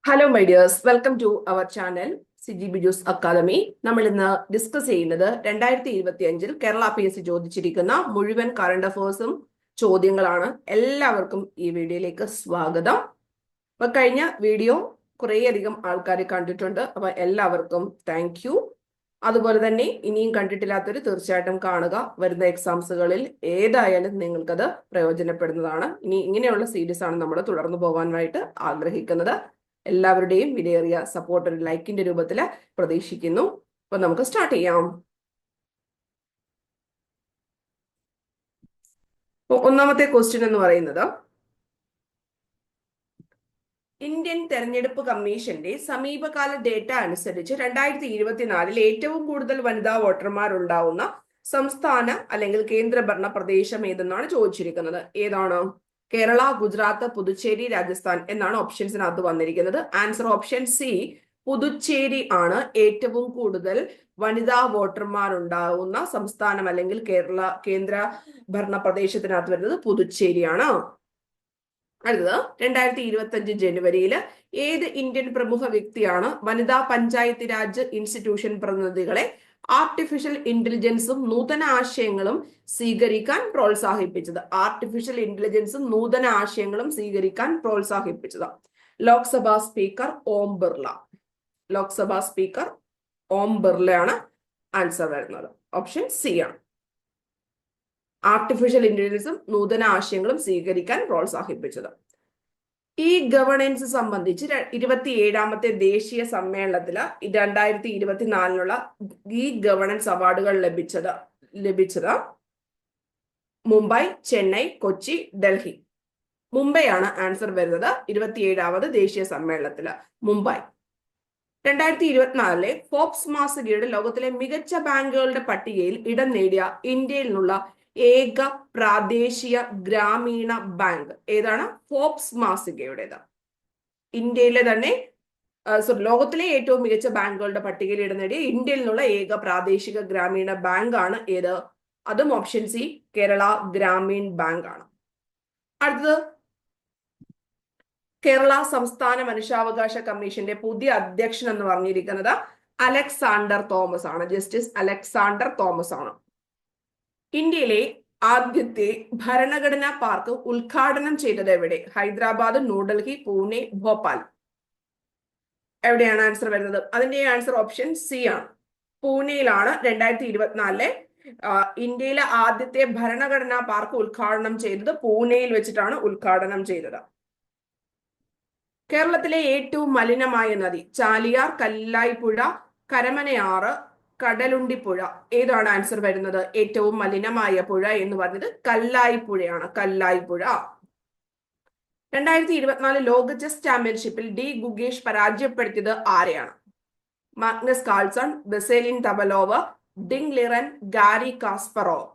Hello my dears, welcome to our channel Siji Biju's academy. നമ്മൾ ഇന്ന് discuss ചെയ്യുന്നത് 2025 കേരള PSC ചോദിച്ചിരിക്കുന്ന മുഴുവൻ കറണ്ട് അഫേഴ്സും ചോദ്യങ്ങളാണ്. എല്ലാവർക്കും ഈ വീഡിയോയിലേക്ക് സ്വാഗതം. അപ്പൊ കഴിഞ്ഞ വീഡിയോ കുറേയധികം ആൾക്കാർ കണ്ടിട്ടുണ്ട്. അപ്പൊ എല്ലാവർക്കും താങ്ക് യു. അതുപോലെ തന്നെ ഇനിയും കണ്ടിട്ടില്ലാത്തവർ തീർച്ചയായിട്ടും കാണുക. വരുന്ന എക്സാംസുകളിൽ ഏതായാലും നിങ്ങൾക്കത് പ്രയോജനപ്പെടുന്നതാണ്. ഇനി ഇങ്ങനെയുള്ള സീരീസ് ആണ് നമ്മൾ തുടർന്നു പോകാനായിട്ട് ആഗ്രഹിക്കുന്നത്. എല്ലാവരുടെയും വിലയേറിയ സപ്പോർട്ട് ഒരു ലൈക്കിന്റെ രൂപത്തിൽ പ്രതീക്ഷിക്കുന്നു. അപ്പൊ നമുക്ക് സ്റ്റാർട്ട് ചെയ്യാം. ഒന്നാമത്തെ ക്വസ്റ്റ്യൻ എന്ന് പറയുന്നത്, ഇന്ത്യൻ തെരഞ്ഞെടുപ്പ് കമ്മീഷന്റെ സമീപകാല ഡേറ്റ അനുസരിച്ച് 2024 ഏറ്റവും കൂടുതൽ വനിതാ വോട്ടർമാരുണ്ടാവുന്ന സംസ്ഥാന അല്ലെങ്കിൽ കേന്ദ്രഭരണ പ്രദേശം ഏതെന്നാണ് ചോദിച്ചിരിക്കുന്നത്. ഏതാണ്? കേരള, ഗുജറാത്ത്, പുതുച്ചേരി, രാജസ്ഥാൻ എന്നാണ് ഓപ്ഷൻസിനകത്ത് വന്നിരിക്കുന്നത്. ആൻസർ ഓപ്ഷൻ സി, പുതുച്ചേരി ആണ് ഏറ്റവും കൂടുതൽ വനിതാ വോട്ടർമാരുണ്ടാവുന്ന സംസ്ഥാനം അല്ലെങ്കിൽ കേന്ദ്ര ഭരണ പ്രദേശത്തിനകത്ത് വരുന്നത് പുതുച്ചേരിയാണ്. അടുത്തത്, 2025 ജനുവരിയിൽ ഏത് ഇന്ത്യൻ പ്രമുഖ വ്യക്തിയാണ് വനിതാ പഞ്ചായത്ത് രാജ് ഇൻസ്റ്റിറ്റ്യൂഷൻ പ്രതിനിധികളെ ആർട്ടിഫിഷ്യൽ ഇന്റലിജൻസും നൂതന ആശയങ്ങളും സ്വീകരിക്കാൻ പ്രോത്സാഹിപ്പിച്ചത്? ആർട്ടിഫിഷ്യൽ ഇന്റലിജൻസും നൂതന ആശയങ്ങളും സ്വീകരിക്കാൻ പ്രോത്സാഹിപ്പിച്ചത് ലോക്സഭാ സ്പീക്കർ ഓം ബിർള. ലോക്സഭാ സ്പീക്കർ ഓം ബിർളയാണ് ആൻസർ വരുന്നത്. ഓപ്ഷൻ സി ആണ്. ആർട്ടിഫിഷ്യൽ ഇന്റലിജൻസും നൂതന ആശയങ്ങളും സ്വീകരിക്കാൻ പ്രോത്സാഹിപ്പിച്ചത്. ഈ ഗവേണൻസ് സംബന്ധിച്ച് 27ാമത്തെ ദേശീയ സമ്മേളനത്തില് 2024 ഈ ഗവേണൻസ് അവാർഡുകൾ ലഭിച്ചത് മുംബൈ, ചെന്നൈ, കൊച്ചി, ഡൽഹി. മുംബൈ ആണ് ആൻസർ വരുന്നത് 27ാമത് ദേശീയ സമ്മേളനത്തില്. മുംബൈ. 2024 ഫോബ്സ് മാസികയുടെ ലോകത്തിലെ മികച്ച ബാങ്കുകളുടെ പട്ടികയിൽ ഇടം നേടിയ ഇന്ത്യയിൽ നിന്നുള്ള ഏക പ്രാദേശിക ഗ്രാമീണ ബാങ്ക് ഏതാണ്? ഫോബ്സ് മാസികയുടേത്. ഇന്ത്യയിലെ തന്നെ ലോകത്തിലെ ഏറ്റവും മികച്ച ബാങ്കുകളുടെ പട്ടികയിൽ ഇടം നേടിയ ഇന്ത്യയിൽ നിന്നുള്ള ഏക പ്രാദേശിക ഗ്രാമീണ ബാങ്ക് ആണ് ഏത്? അതും option C, Kerala Gramin bank ആണ്. അടുത്തത്, കേരള സംസ്ഥാന മനുഷ്യാവകാശ കമ്മീഷന്റെ പുതിയ അധ്യക്ഷൻ എന്ന് പറഞ്ഞിരിക്കുന്നത് അലക്സാണ്ടർ തോമസ് ആണ്. ജസ്റ്റിസ് അലക്സാണ്ടർ തോമസ് ആണ്. ഇന്ത്യയിലെ ആദ്യത്തെ ഭരണഘടനാ പാർക്ക് ഉദ്ഘാടനം ചെയ്തത് എവിടെ? ഹൈദരാബാദ്, ന്യൂഡൽഹി, പൂനെ, ഭോപ്പാൽ. എവിടെയാണ് ആൻസർ വരുന്നത്? അതിന്റെ ആൻസർ ഓപ്ഷൻ സി ആണ്. പൂനെയിലാണ് 2024 ഇന്ത്യയിലെ ആദ്യത്തെ ഭരണഘടനാ പാർക്ക് ഉദ്ഘാടനം ചെയ്തത്. പൂനെയിൽ വെച്ചിട്ടാണ് ഉദ്ഘാടനം ചെയ്തത്. കേരളത്തിലെ ഏറ്റവും മലിനമായ നദി? ചാലിയാർ, കല്ലായിപ്പുഴ, കരമനയാറ്, കടലുണ്ടിപ്പുഴ. ഏതാണ് ആൻസർ വരുന്നത്? ഏറ്റവും മലിനമായ പുഴ എന്ന് പറഞ്ഞത് കല്ലായിപ്പുഴയാണ്. കല്ലായിപ്പുഴ. 2024 ലോക ചെസ് ചാമ്പ്യൻഷിപ്പിൽ ഡി ഗുഗേഷ് പരാജയപ്പെടുത്തിയത് ആരെയാണ്? Magnus Carlsen, Veselin Topalov, Ding Liren, Garry Kasparov.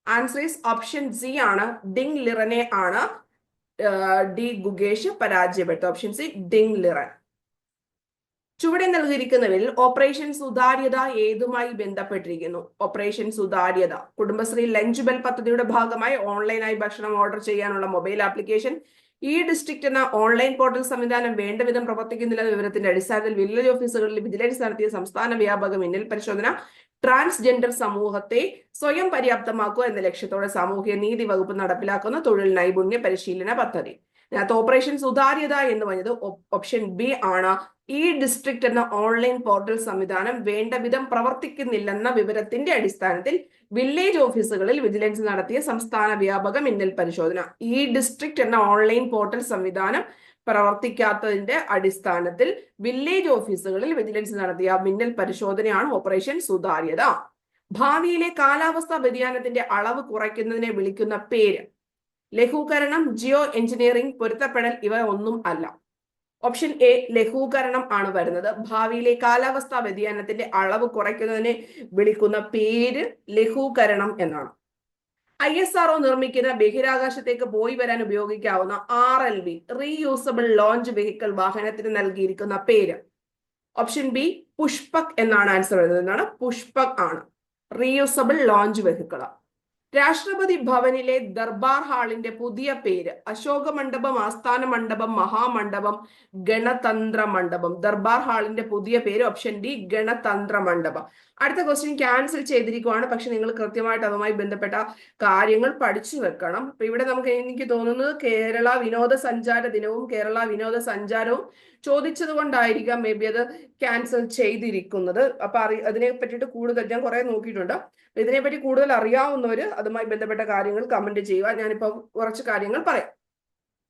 Answer is option C ആണ്. ഡിങ് ലിറനെ ആണ് ഡി ഗുഗേഷ് പരാജയപ്പെടുത്തുന്നത്. Option C, Ding Liren. ചുവടെ നൽകിയിരിക്കുന്നവരിൽ ഓപ്പറേഷൻ സുതാര്യത ഏതുമായി ബന്ധപ്പെട്ടിരിക്കുന്നു? ഓപ്പറേഷൻ സുതാര്യത കുടുംബശ്രീ ലഞ്ച് ബെൽ പദ്ധതിയുടെ ഭാഗമായി ഓൺലൈനായി ഭക്ഷണം ഓർഡർ ചെയ്യാനുള്ള മൊബൈൽ ആപ്ലിക്കേഷൻ, ഈ ഡിസ്ട്രിക്ട് എന്ന ഓൺലൈൻ പോർട്ടൽ സംവിധാനം വേണ്ട വിധം പ്രവർത്തിക്കുന്നില്ലെന്ന വിവരത്തിന്റെ അടിസ്ഥാനത്തിൽ വില്ലേജ് ഓഫീസുകളിൽ വിജിലൻസ് നടത്തിയ സംസ്ഥാന വ്യാപക മിന്നൽ പരിശോധന, ട്രാൻസ്ജെൻഡർ സമൂഹത്തെ സ്വയം പര്യാപ്തമാക്കുക എന്ന ലക്ഷ്യത്തോടെ സാമൂഹ്യ നീതി വകുപ്പ് നടപ്പിലാക്കുന്ന തൊഴിൽ നൈപുണ്യ പരിശീലന പദ്ധതി. അതിനകത്ത് ഓപ്പറേഷൻ സുതാര്യത എന്ന് പറഞ്ഞത് ഓപ്ഷൻ ബി ആണ്. ഈ ഡിസ്ട്രിക്ട് എന്ന ഓൺലൈൻ പോർട്ടൽ സംവിധാനം വേണ്ട വിധം പ്രവർത്തിക്കുന്നില്ലെന്ന വിവരത്തിന്റെ അടിസ്ഥാനത്തിൽ വില്ലേജ് ഓഫീസുകളിൽ വിജിലൻസ് നടത്തിയ സംസ്ഥാന വ്യാപക മിന്നൽ പരിശോധന. ഈ ഡിസ്ട്രിക്ട് എന്ന ഓൺലൈൻ പോർട്ടൽ സംവിധാനം പ്രവർത്തിക്കാത്തതിന്റെ അടിസ്ഥാനത്തിൽ വില്ലേജ് ഓഫീസുകളിൽ വിജിലൻസ് നടത്തിയ മിന്നൽ പരിശോധനയാണ് ഓപ്പറേഷൻ സുതാര്യത. ഭാവിയിലെ കാലാവസ്ഥാ വ്യതിയാനത്തിന്റെ അളവ് കുറയ്ക്കുന്നതിനെ വിളിക്കുന്ന പേര്? ലഘൂകരണം, ജിയോ എഞ്ചിനീയറിംഗ്, പൊരുത്തപ്പെടൽ, ഇവ ഒന്നും അല്ല. ഓപ്ഷൻ എ, ലഘൂകരണം ആണ് വരുന്നത്. ഭാവിയിലെ കാലാവസ്ഥാ വ്യതിയാനത്തിന്റെ അളവ് കുറയ്ക്കുന്നതിനെ വിളിക്കുന്ന പേര് ലഘൂകരണം എന്നാണ്. ISRO നിർമ്മിക്കുന്ന ബഹിരാകാശത്തേക്ക് പോയി വരാൻ ഉപയോഗിക്കാവുന്ന RLV, റീയൂസബിൾ ലോഞ്ച് വെഹിക്കിൾ വാഹനത്തിന് നൽകിയിരിക്കുന്ന പേര്? ഓപ്ഷൻ ബി, പുഷ്പക് എന്നാണ് ആൻസർ വരുന്നത്. എന്താണ്? പുഷ്പക് ആണ് റീയൂസബിൾ ലോഞ്ച് വെഹിക്കിൾ. രാഷ്ട്രപതി ഭവനിലെ ദർബാർ ഹാളിന്റെ പുതിയ പേര് അശോക മണ്ഡപം, ആസ്ഥാന മണ്ഡപം, മഹാമണ്ഡപം, ഗണതന്ത്ര മണ്ഡപം. ദർബാർ ഹാളിന്റെ പുതിയ പേര് ഓപ്ഷൻ ഡി ഗണതന്ത്ര മണ്ഡപം. അടുത്ത ക്വസ്റ്റ്യൻ ക്യാൻസൽ ചെയ്തിരിക്കുവാണ്, പക്ഷെ നിങ്ങൾ കൃത്യമായിട്ട് അതുമായി ബന്ധപ്പെട്ട കാര്യങ്ങൾ പഠിച്ചു വെക്കണം. അപ്പൊ ഇവിടെ എനിക്ക് തോന്നുന്നത് കേരള വിനോദസഞ്ചാര ദിനവും കേരള വിനോദസഞ്ചാരവും ചോദിച്ചത് കൊണ്ടായിരിക്കാം മേ ബി അത് ക്യാൻസൽ ചെയ്തിരിക്കുന്നത്. അപ്പൊ അതിനെ പറ്റിയിട്ട് കൂടുതൽ ഞാൻ കുറെ നോക്കിയിട്ടുണ്ട്. ഇതിനെപ്പറ്റി കൂടുതൽ അറിയാവുന്നവര് അതുമായി ബന്ധപ്പെട്ട കാര്യങ്ങൾ കമന്റ് ചെയ്യുക. ഞാനിപ്പോ കുറച്ച് കാര്യങ്ങൾ പറയാം.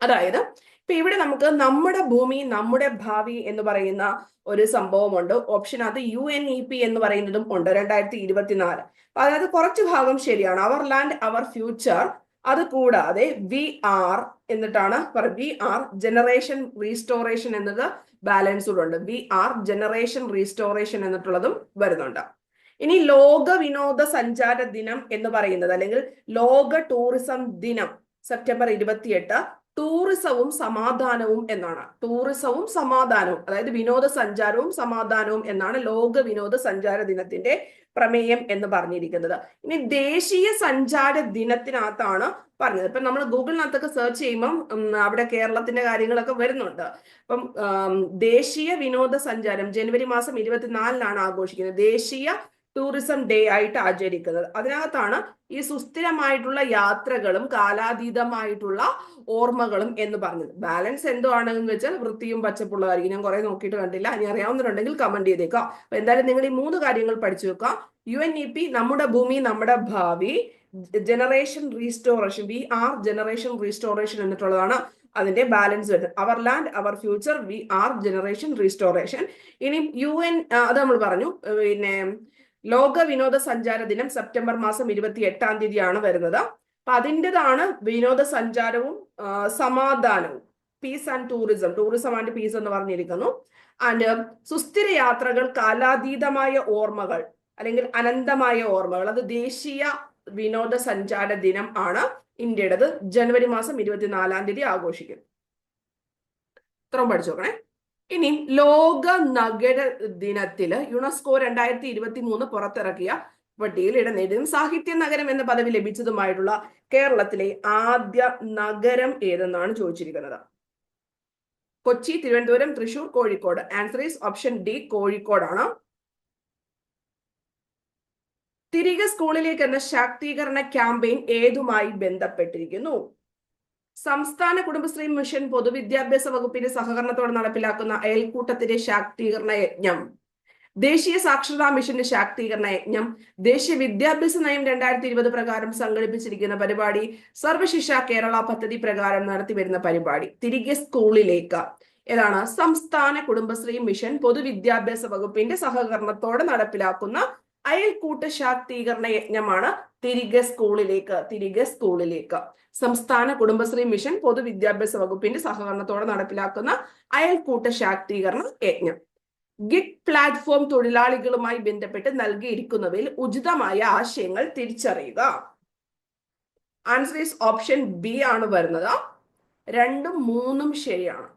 അതായത് ഇപ്പൊ ഇവിടെ നമുക്ക് നമ്മുടെ ഭൂമി നമ്മുടെ ഭാവി എന്ന് പറയുന്ന ഒരു സംഭവമുണ്ട്. ഓപ്ഷനകത്ത് UNEP എന്ന് പറയുന്നതും ഉണ്ട് 2024. അതായത് കുറച്ച് ഭാഗം ശരിയാണ്, അവർ ലാൻഡ് അവർ ഫ്യൂച്ചർ. അത് കൂടാതെ VR എന്നിട്ടാണ് VR ജനറേഷൻ റീസ്റ്റോറേഷൻ എന്നത് ബാലൻസ് കൂടെ ഉണ്ട്. VR ജനറേഷൻ റീസ്റ്റോറേഷൻ എന്നിട്ടുള്ളതും വരുന്നുണ്ട്. ഇനി ലോക വിനോദസഞ്ചാര ദിനം എന്ന് പറയുന്നത് അല്ലെങ്കിൽ ലോക ടൂറിസം ദിനം സെപ്റ്റംബർ 28 ടൂറിസവും സമാധാനവും എന്നാണ്. ടൂറിസവും സമാധാനവും, അതായത് വിനോദസഞ്ചാരവും സമാധാനവും എന്നാണ് ലോക വിനോദസഞ്ചാര ദിനത്തിന്റെ പ്രമേയം എന്ന് പറഞ്ഞിരിക്കുന്നത്. ഇനി ദേശീയ സഞ്ചാര ദിനത്തിനകത്താണ് പറഞ്ഞത്. ഇപ്പൊ നമ്മൾ ഗൂഗിളിനകത്തൊക്കെ സെർച്ച് ചെയ്യുമ്പം അവിടെ കേരളത്തിന്റെ കാര്യങ്ങളൊക്കെ വരുന്നുണ്ട്. അപ്പം ദേശീയ വിനോദസഞ്ചാരം ജനുവരി മാസം 24-നാണ് ആഘോഷിക്കുന്നത്, ദേശീയ ടൂറിസം ഡേ ആയിട്ട് ആചരിക്കുന്നത്. അതിനകത്താണ് ഈ സുസ്ഥിരമായിട്ടുള്ള യാത്രകളും കാലാതീതമായിട്ടുള്ള ഓർമ്മകളും എന്ന് പറഞ്ഞത്. ബാലൻസ് എന്തുവാണെന്ന് വെച്ചാൽ വൃത്തിയും പച്ചപ്പുള്ളതായിരിക്കും. ഞാൻ കുറെ നോക്കിയിട്ട് കണ്ടില്ല, ഇനി അറിയാവുന്നവരുണ്ടെങ്കിൽ കമന്റ് ചെയ്തേക്കാം. അപ്പൊ എന്തായാലും നിങ്ങൾ ഈ 3 കാര്യങ്ങൾ പഠിച്ചു വെക്കാം. UNEP നമ്മുടെ ഭൂമി നമ്മുടെ ഭാവി, generation restoration VR generation restoration എന്നിട്ടുള്ളതാണ് അതിന്റെ ബാലൻസ് വരുന്നത്. Our land our future VR generation restoration. ഇനി UN അത് നമ്മൾ പറഞ്ഞു. പിന്നെ ലോക വിനോദസഞ്ചാര ദിനം സെപ്റ്റംബർ മാസം 28-ാം വരുന്നത്. അപ്പൊ അതിൻ്റെതാണ് വിനോദസഞ്ചാരവും സമാധാനവും, piece and tourism, tourism and piece എന്ന് പറഞ്ഞിരിക്കുന്നു. ആൻഡ് സുസ്ഥിര യാത്രകൾ കാലാതീതമായ ഓർമ്മകൾ അല്ലെങ്കിൽ അനന്തമായ ഓർമ്മകൾ, അത് ദേശീയ വിനോദസഞ്ചാര ദിനം ആണ് ഇന്ത്യയുടേത്. ജനുവരി മാസം 24-ാം ആഘോഷിക്കും. ഇത്രയും പഠിച്ചു നോക്കണേ. ഇനി ലോക നഗര ദിനത്തില് യുനെസ്കോ 2023 പുറത്തിറക്കിയ പട്ടികയിൽ ഇടം നേടിയതും സാഹിത്യ നഗരം എന്ന പദവി ലഭിച്ചതുമായിട്ടുള്ള കേരളത്തിലെ ആദ്യ നഗരം ഏതെന്നാണ് ചോദിച്ചിരിക്കുന്നത്. Kochi, Thiruvananthapuram, Thrissur, Kozhikode. Answer is option D കോഴിക്കോടാണ്. തിരികെ സ്കൂളിലേക്ക് എന്ന ശാക്തീകരണ ക്യാമ്പയിൻ ഏതുമായി ബന്ധപ്പെട്ടിരിക്കുന്നു? സംസ്ഥാന കുടുംബശ്രീ മിഷൻ പൊതുവിദ്യാഭ്യാസ വകുപ്പിന്റെ സഹകരണത്തോടെ നടപ്പിലാക്കുന്ന അയൽക്കൂട്ടത്തിന്റെ ശാക്തീകരണ യജ്ഞം, ദേശീയ സാക്ഷരതാ മിഷന്റെ ശാക്തീകരണ യജ്ഞം, ദേശീയ വിദ്യാഭ്യാസ നയം 2020 പ്രകാരം സംഘടിപ്പിച്ചിരിക്കുന്ന പരിപാടി, സർവശിക്ഷ കേരള പദ്ധതി പ്രകാരം നടത്തിവരുന്ന പരിപാടി. തിരികെ സ്കൂളിലേക്ക് ഏതാണ്? സംസ്ഥാന കുടുംബശ്രീ മിഷൻ പൊതുവിദ്യാഭ്യാസ വകുപ്പിന്റെ സഹകരണത്തോടെ നടപ്പിലാക്കുന്ന അയൽക്കൂട്ട ശാക്തീകരണ യജ്ഞമാണ് തിരികെ സ്കൂളിലേക്ക്. തിരികെ സ്കൂളിലേക്ക് സംസ്ഥാന കുടുംബശ്രീ മിഷൻ പൊതുവിദ്യാഭ്യാസ വകുപ്പിന്റെ സഹകരണത്തോടെ നടപ്പിലാക്കുന്ന അയൽക്കൂട്ട ശാക്തീകരണ യജ്ഞം. ഗിഗ് പ്ലാറ്റ്ഫോം തൊഴിലാളികളുമായി ബന്ധപ്പെട്ട് നൽകിയിരിക്കുന്നവയിൽ ഉചിതമായ ആശയങ്ങൾ തിരിച്ചറിയുക. ആൻസർ ഈസ് ഓപ്ഷൻ ബി ആണ് വരുന്നത്. 2ഉം 3ഉം ശരിയാണ്.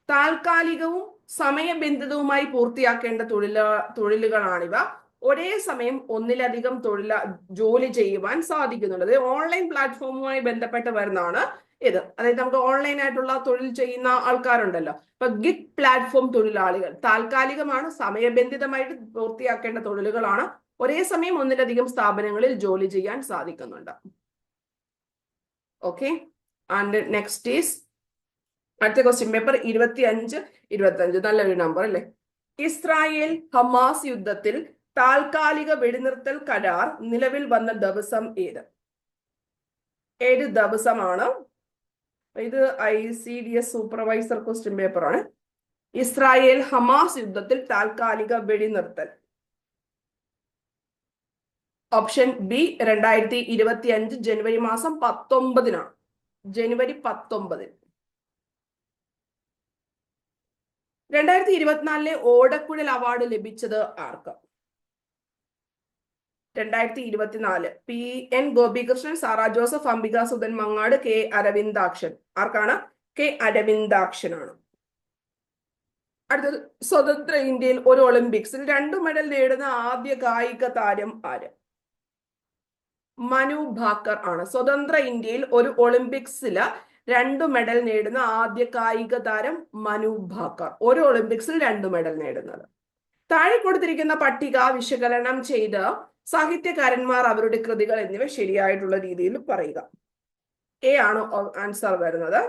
താൽക്കാലികവും സമയബന്ധിതവുമായി പൂർത്തിയാക്കേണ്ട തൊഴിലുകളാണിവ. ഒരേ സമയം ഒന്നിലധികം ജോലി ചെയ്യുവാൻ സാധിക്കുന്നുണ്ട്. അത് ഓൺലൈൻ പ്ലാറ്റ്ഫോമുമായി ബന്ധപ്പെട്ട് വരുന്നതാണ് ഇത്. അതായത് നമുക്ക് ഓൺലൈൻ ആയിട്ടുള്ള തൊഴിൽ ചെയ്യുന്ന ആൾക്കാരുണ്ടല്ലോ. ഇപ്പൊ ഗിഗ് പ്ലാറ്റ്ഫോം തൊഴിലാളികൾ താൽക്കാലികമാണ്, സമയബന്ധിതമായിട്ട് പൂർത്തിയാക്കേണ്ട തൊഴിലുകളാണ്, ഒരേ സമയം ഒന്നിലധികം സ്ഥാപനങ്ങളിൽ ജോലി ചെയ്യാൻ സാധിക്കുന്നുണ്ട്. ഓക്കെ, ആൻഡ് നെക്സ്റ്റ് ഈസ് അടുത്ത ക്വസ്റ്റ്യൻ പേപ്പർ 25 നല്ലൊരു നമ്പർ അല്ലേ. ഇസ്രായേൽ ഹമാസ് യുദ്ധത്തിൽ താൽക്കാലിക വെടിനിർത്തൽ കരാർ നിലവിൽ വന്ന ദിവസം ഏത് ദിവസമാണ്? ഇത് ICDS സൂപ്പർവൈസർ ക്വസ്റ്റ്യൻ പേപ്പറാണ്. ഇസ്രായേൽ ഹമാസ് യുദ്ധത്തിൽ താൽക്കാലിക വെടിനിർത്തൽ. ഓപ്ഷൻ ബി 2025 ജനുവരി മാസം 19-നാണ്. ജനുവരി 19. 2024 ഓടക്കുഴൽ അവാർഡ് ലഭിച്ചത് ആർക്ക്? 2024 PN ഗോപികൃഷ്ണൻ, സാറ ജോസഫ്, അംബിക സുധൻ മങ്ങാട്, K അരവിന്ദാക്ഷൻ. ആർക്കാണ്? K അരവിന്ദാക്ഷനാണ്. അടുത്തത്, സ്വതന്ത്ര ഇന്ത്യയിൽ ഒരു ഒളിമ്പിക്സിൽ 2 മെഡൽ നേടുന്ന ആദ്യ കായിക താരം ആര്? മനു ഭാക്കർ ആണ്. സ്വതന്ത്ര ഇന്ത്യയിൽ ഒരു ഒളിമ്പിക്സിൽ 2 മെഡൽ നേടുന്ന ആദ്യ കായിക താരം മനു ഭാക്കർ. ഒരു ഒളിമ്പിക്സിൽ 2 മെഡൽ നേടുന്നത്. താഴെ കൊടുത്തിരിക്കുന്ന പട്ടിക വിശകലനം ചെയ്ത് സാഹിത്യകാരന്മാർ അവരുടെ കൃതികൾ എന്നിവ ശരിയായിട്ടുള്ള രീതിയിൽ പറയുക. എ ആണ് ആൻസർ വരുന്നത്.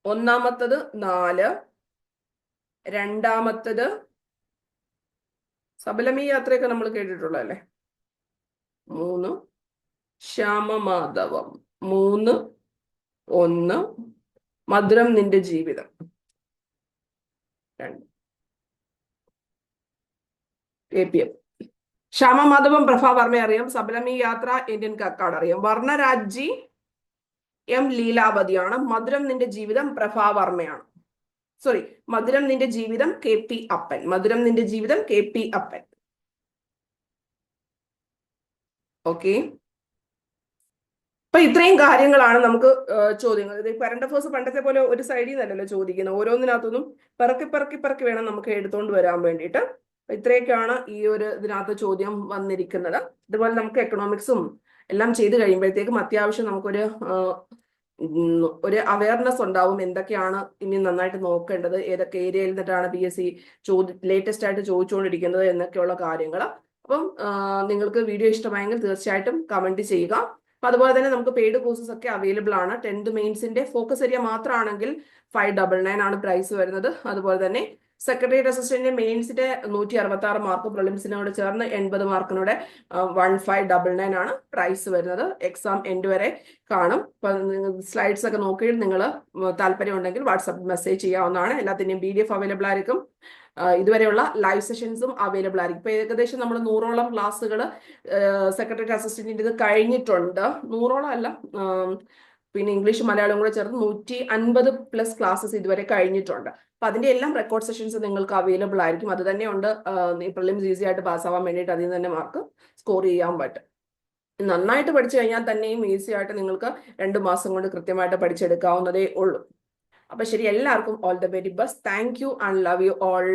ഒന്നാമത്തത് 4, രണ്ടാമത്തത് സബലമി യാത്രയൊക്കെ നമ്മൾ കേട്ടിട്ടുള്ളതല്ലേ. 3, ശ്യാമമാധവം 3, 1, മധുരം നിന്റെ ജീവിതം 2. APM. ശ്യാമമാധവം പ്രഭാവർമ്മ അറിയാം. സബലമി യാത്ര ഇന്ത്യൻ കക്കാട് അറിയാം. വർണ്ണരാജി M ലീലാവതിയാണ്. മധുരം നിന്റെ ജീവിതം പ്രഭാവർമ്മയാണ്. സോറി, മധുരം നിന്റെ ജീവിതം KP അപ്പൻ. മധുരം നിന്റെ ജീവിതം KP അപ്പൻ. ഓക്കെ, അപ്പൊ ഇത്രയും കാര്യങ്ങളാണ് നമുക്ക് ചോദ്യങ്ങൾ. ഇത് കറണ്ട് അഫേഴ്സ് പണ്ടത്തെ പോലെ ഒരു സൈഡിൽ നിന്നല്ലല്ലോ ചോദിക്കുന്നത്. ഓരോന്നിനകത്തൊന്നും പിറക്കി വേണം നമുക്ക് എടുത്തുകൊണ്ട് വരാൻ വേണ്ടിയിട്ട്. ഇത്രയൊക്കെയാണ് ഈ ഒരു ഇതിനകത്ത് ചോദ്യം വന്നിരിക്കുന്നത്. ഇതുപോലെ നമുക്ക് എക്കണോമിക്സും എല്ലാം ചെയ്ത് കഴിയുമ്പോഴത്തേക്കും അത്യാവശ്യം നമുക്കൊരു അവയർനെസ് ഉണ്ടാവും. എന്തൊക്കെയാണ് ഇനി നന്നായിട്ട് നോക്കേണ്ടത്, ഏതൊക്കെ ഏരിയയിൽ നിന്നിട്ടാണ് PSC ലേറ്റസ്റ്റ് ആയിട്ട് ചോദിച്ചുകൊണ്ടിരിക്കുന്നത് എന്നൊക്കെയുള്ള കാര്യങ്ങൾ. അപ്പം നിങ്ങൾക്ക് വീഡിയോ ഇഷ്ടമായെങ്കിൽ തീർച്ചയായിട്ടും കമന്റ് ചെയ്യുക. അപ്പൊ അതുപോലെ തന്നെ നമുക്ക് പെയ്ഡ് കോഴ്സസ് ഒക്കെ അവൈലബിൾ ആണ്. 10th മെയിൻസിന്റെ ഫോക്കസ് ഏരിയ മാത്രമാണെങ്കിൽ 599 ആണ് പ്രൈസ് വരുന്നത്. അതുപോലെ തന്നെ സെക്രട്ടേറിയറ്റ് അസിസ്റ്റന്റ് മെയിൻസിന്റെ 166 മാർക്ക്, പ്രിലിംസിനോട് ചേർന്ന് 80 മാർക്കിനോടെ 1599 ആണ് പ്രൈസ് വരുന്നത്. എക്സാം എൻഡ് വരെ കാണും. സ്ലൈഡ്സ് ഒക്കെ നോക്കി നിങ്ങൾ താല്പര്യം ഉണ്ടെങ്കിൽ വാട്സാപ്പ് മെസ്സേജ് ചെയ്യാവുന്നതാണ്. എല്ലാത്തിന്റെയും PDF അവൈലബിൾ ആയിരിക്കും. ഇതുവരെയുള്ള ലൈവ് സെഷൻസും അവൈലബിൾ ആയിരിക്കും. ഇപ്പൊ ഏകദേശം നമ്മൾ 100ഓളം ക്ലാസ്സുകൾ സെക്രട്ടേറിയറ്റ് അസിസ്റ്റന്റിന്റെ ഇത് കഴിഞ്ഞിട്ടുണ്ട്. 100ഓളം അല്ല, പിന്നെ ഇംഗ്ലീഷ് മലയാളം കൂടെ ചേർന്ന് 150+ ക്ലാസ്സസ് ഇതുവരെ കഴിഞ്ഞിട്ടുണ്ട്. അപ്പൊ അതിന്റെ എല്ലാം റെക്കോർഡ് സെഷൻസ് നിങ്ങൾക്ക് അവൈലബിൾ ആയിരിക്കും. അത് തന്നെ ഉണ്ട്. പ്രിലിംസ് ഈസി ആയിട്ട് പാസ്സാവാൻ വേണ്ടിയിട്ട് അതിൽ നിന്ന് തന്നെ മാർക്ക് സ്കോർ ചെയ്യാൻ പറ്റും. നന്നായിട്ട് പഠിച്ചു കഴിഞ്ഞാൽ തന്നെയും ഈസി ആയിട്ട് നിങ്ങൾക്ക് 2 മാസം കൊണ്ട് കൃത്യമായിട്ട് പഠിച്ചെടുക്കാവുന്നതേ ഉള്ളൂ. അപ്പൊ ശരി, എല്ലാവർക്കും all the very best. Thank you and love you all.